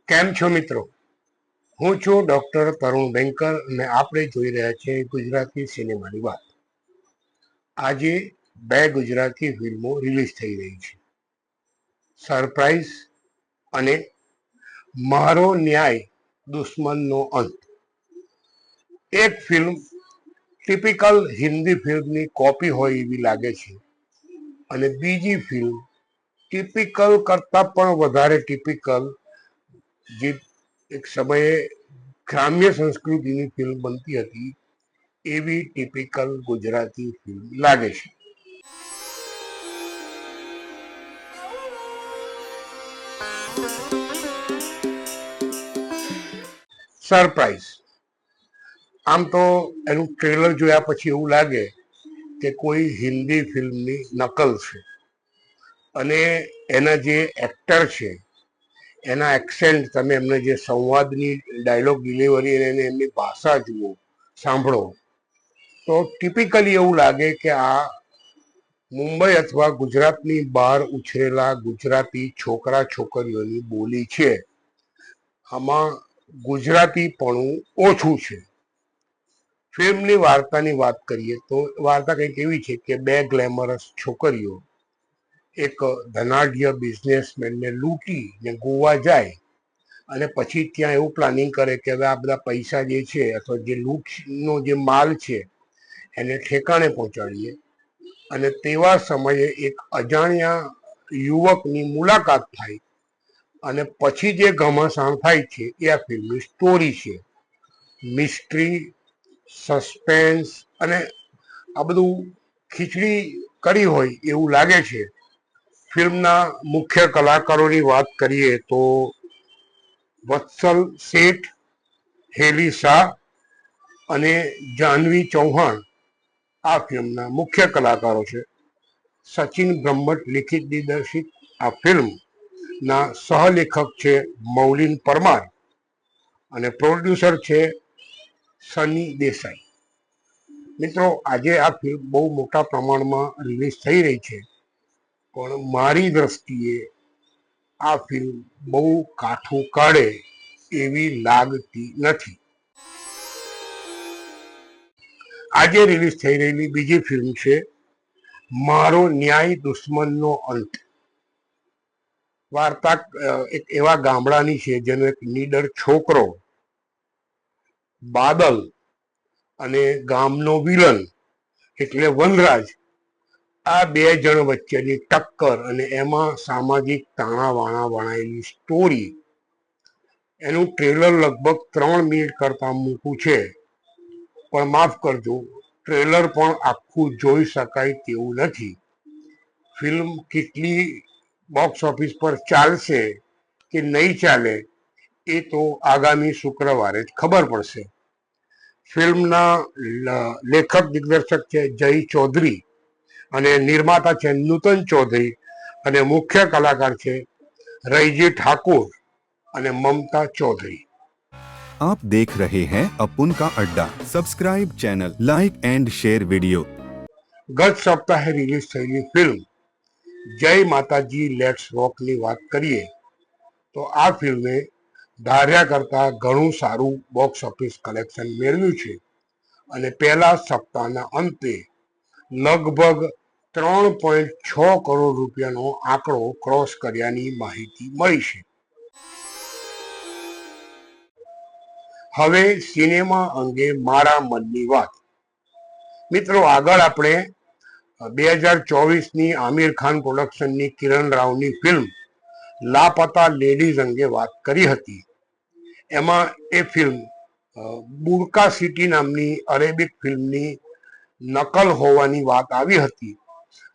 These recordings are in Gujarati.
કેમ છો મિત્રો? હું છું ડોક્ટર તરુણ બેંકર અને આપણે જોઈ રહ્યા છીએ ગુજરાતી સિનેમાની વાત. આજે બે ગુજરાતી ફિલ્મો રિલીઝ થઈ રહી છે, સરપ્રાઈઝ અને મારો ન્યાય દુશ્મનનો અંત. એક ફિલ્મ ટિપિકલ હિન્દી ફિલ્મની કોપી હોય એવી લાગે છે અને બીજી ફિલ્મ ટિપિકલ કરતા પણ વધારે ટિપિકલ, જે એક સમયે ગ્રામ્ય સંસ્કૃતિની ફિલ્મ બનતી હતી એવી ટિપિકલ ગુજરાતી ફિલ્મ લાગે છે. સરપ્રાઈઝ. આમ તો એનું ટ્રેલર જોયા પછી એવું લાગે કે કોઈ હિન્દી ફિલ્મની નકલ છે અને એના જે એક્ટર છે એના એક્સેન્ટ, તમે એમને જે સંવાદની ડાયલોગ ડિલિવરી અને એમની ભાષા જુઓ, સાંભળો તો ટિપિકલી એવું લાગે કે આ મુંબઈ અથવા ગુજરાતની બહાર ઉછરેલા ગુજરાતી છોકરા છોકરીઓની બોલી છે. આમાં ગુજરાતીપણું ઓછું છે. ફિલ્મની વાર્તાની વાત કરીએ તો વાર્તા કંઈક એવી છે કે બે ગ્લેમરસ છોકરીઓ એક ધનાઢ્ય બિઝનેસમેનને લૂંટીને ગોવા જાય અને પછી ત્યાં એવું પ્લાનિંગ કરે કે હવે આ બધા પૈસા જે છે અથવા જે લૂંટનો જે માલ છે એને ઠેકાણે પહોંચાડીએ. અને તેવા સમયે એક અજાણ્યા યુવકની મુલાકાત થાય અને પછી જે ઘમાસાણ થાય છે એ આ ફિલ્મની સ્ટોરી છે. મિસ્ટ્રી, સસ્પેન્સ અને આ બધું ખીચડી કરી હોય એવું લાગે છે. ફિલ્મના મુખ્ય કલાકારોની વાત કરીએ તો વત્સલ શેઠ, હેલી શાહ અને જાહ્નવી ચૌહાણ આ ફિલ્મના મુખ્ય કલાકારો છે. સચિન બ્રહ્મભટ્ટ લિખિત દિગ્દર્શિત આ ફિલ્મના સહલેખક છે મૌલિન પરમાર અને પ્રોડ્યુસર છે સની દેસાઈ. મિત્રો, આજે આ ફિલ્મ બહુ મોટા પ્રમાણમાં રિલીઝ થઈ રહી છે, પણ મારી દ્રષ્ટિએ આ ફિલ્મ બહુ કાઠું કાઢે એવી લાગતી નથી. આજે રિલીઝ થઈ રહેલી બીજી ફિલ્મ છે મારો ન્યાય દુશ્મનનો અંત. વાર્તા એક એવા ગામડાની છે જેનો એક નીડર છોકરો બાદલ અને ગામનો વિલન એટલે વનરાજ, આ બે જણ વચ્ચેની ટક્કર અને એમાં સામાજિક તાણાવાણા વણાયેલી સ્ટોરી. એનું ટ્રેલર લગભગ 3 મિનિટ કરતા મૂકું છે, પણ માફ કરજો, ટ્રેલર પણ આખું જોઈ શકાય તેવું નથી. ફિલ્મ કેટલી બોક્સ ઓફિસ પર ચાલશે કે નહીં ચાલે એ તો આગામી શુક્રવારે જ ખબર પડશે. ફિલ્મના લેખક દિગ્દર્શક છે જય ચૌધરી અને નિર્માતા છે નૂતન ચૌધરી અને મુખ્ય કલાકાર છે રૈજી ઠાકુર અને મમતા ચૌધરી. आप देख रहे हैं अपुन का अड्डा। Subscribe channel, like and share video. ગત સપ્તાહે રિલીઝ થયેલી ફિલ્મ જય માતાજી લેટ્સ રોકની વાત કરીએ તો આ ફિલ્મે ધાર્યા કરતા ઘણું સારું બોક્સ ઓફિસ કલેક્શન મેળવ્યું છે અને પહેલા સપ્તાહના અંતે લગભગ 3.6 કરોડ રૂપિયાનો આંકડો ક્રોસ કર્યાની માહિતી મળી છે. હવે સિનેમા અંગે મારા મનની વાત. મિત્રો, આગળ આપણે 2024ની આમિર ખાન પ્રોડક્શનની કિરણ રાવની ફિલ્મ લાપતા લેડીઝ અંગે વાત કરી હતી. એમાં એ ફિલ્મ બુરકા સિટી નામની અરેબિક ફિલ્મની નકલ હોવાની વાત આવી હતી.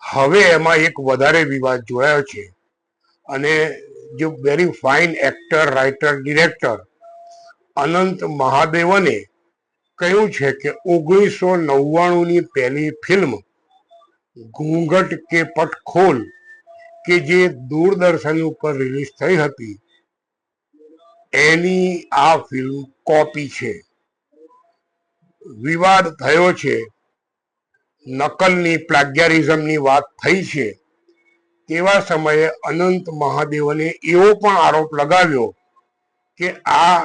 હવે એમાં એક વધારે વિવાદ જોડાયો છે અને જે very fine actor, writer, director Anant મહાદેવને કહ્યું છે કે 1999ની પહેલી ફિલ્મ ઘૂંઘટ કે પટ ખોલ કે જે દૂરદર્શન ઉપર રિલીઝ થઈ હતી એની આ ફિલ્મ કોપી છે. વિવાદ થયો છે, નકલની, પ્લાગ્યારિઝમની વાત થઈ છે. તેવા સમયે અનંત મહાદેવને એવો પણ આરોપ લગાવ્યો કે આ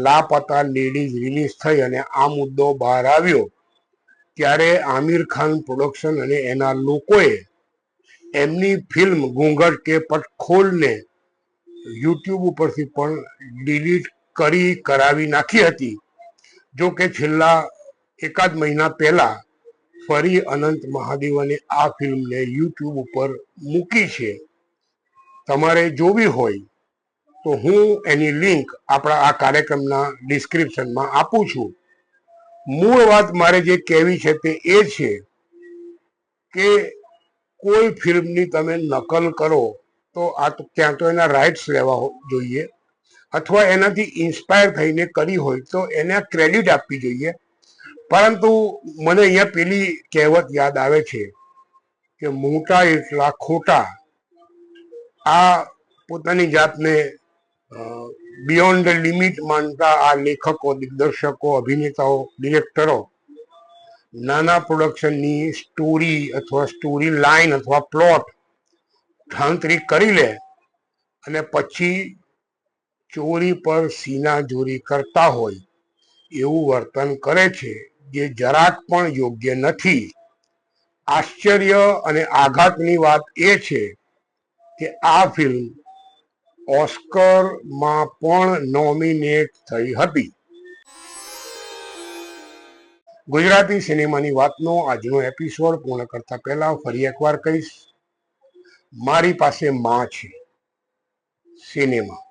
લાપતા લેડીઝ રિલીઝ થઈ અને આ મુદ્દો બહાર આવ્યો ત્યારે આમિર ખાન પ્રોડક્શન અને એના લોકોએ એમની ફિલ્મ ઘૂંઘટ કે પટખોલને યુટ્યુબ ઉપરથી પણ ડિલીટ કરાવી નાખી હતી. જો કે છેલ્લા એકાદ મહિના પહેલા ફરી અનંત મહાદેવને આ ફિલ્મને યુટ્યુબ ઉપર મૂકી છે. તમારે જોવી હોય તો હું એની લિંક આપણા આ કાર્યક્રમના ડિસ્ક્રિપ્શનમાં આપું છું. મૂળ વાત મારે જે કહેવી છે તે એ છે કે કોઈ ફિલ્મની તમે નકલ કરો તો ત્યાં તો એના રાઇટ્સ લેવા જોઈએ, અથવા એનાથી ઇન્સ્પાયર થઈને કરી હોય તો એને ક્રેડિટ આપવી જોઈએ. પરંતુ મને અહીંયા પેલી કહેવત યાદ આવે છે કે મોટા એટલા ખોટા. આ પોતાની જાતને બિયોન્ડ લિમિટ માનતા આ લેખકો, દિગ્દર્શકો, અભિનેતાઓ, ડિરેક્ટરો નાના પ્રોડક્શનની સ્ટોરી અથવા સ્ટોરી લાઈન અથવા પ્લોટ ઠાંતરી કરી લે અને પછી ચોરી પર સીના ચોરી કરતા હોય એવું વર્તન કરે છે, જે જરાક પણ યોગ્ય નથી. આશ્ચર્ય અને આઘાતની વાત એ છે કે આ ફિલ્મ ઓસ્કરમાં પણ નોમિનેટ થઈ હતી. ગુજરાતી સિનેમાની વાતનો આજનો એપિસોડ પૂર્ણ કરતા પહેલા ફરી એકવાર કહીશ, મારી પાસે માં છે સિનેમા.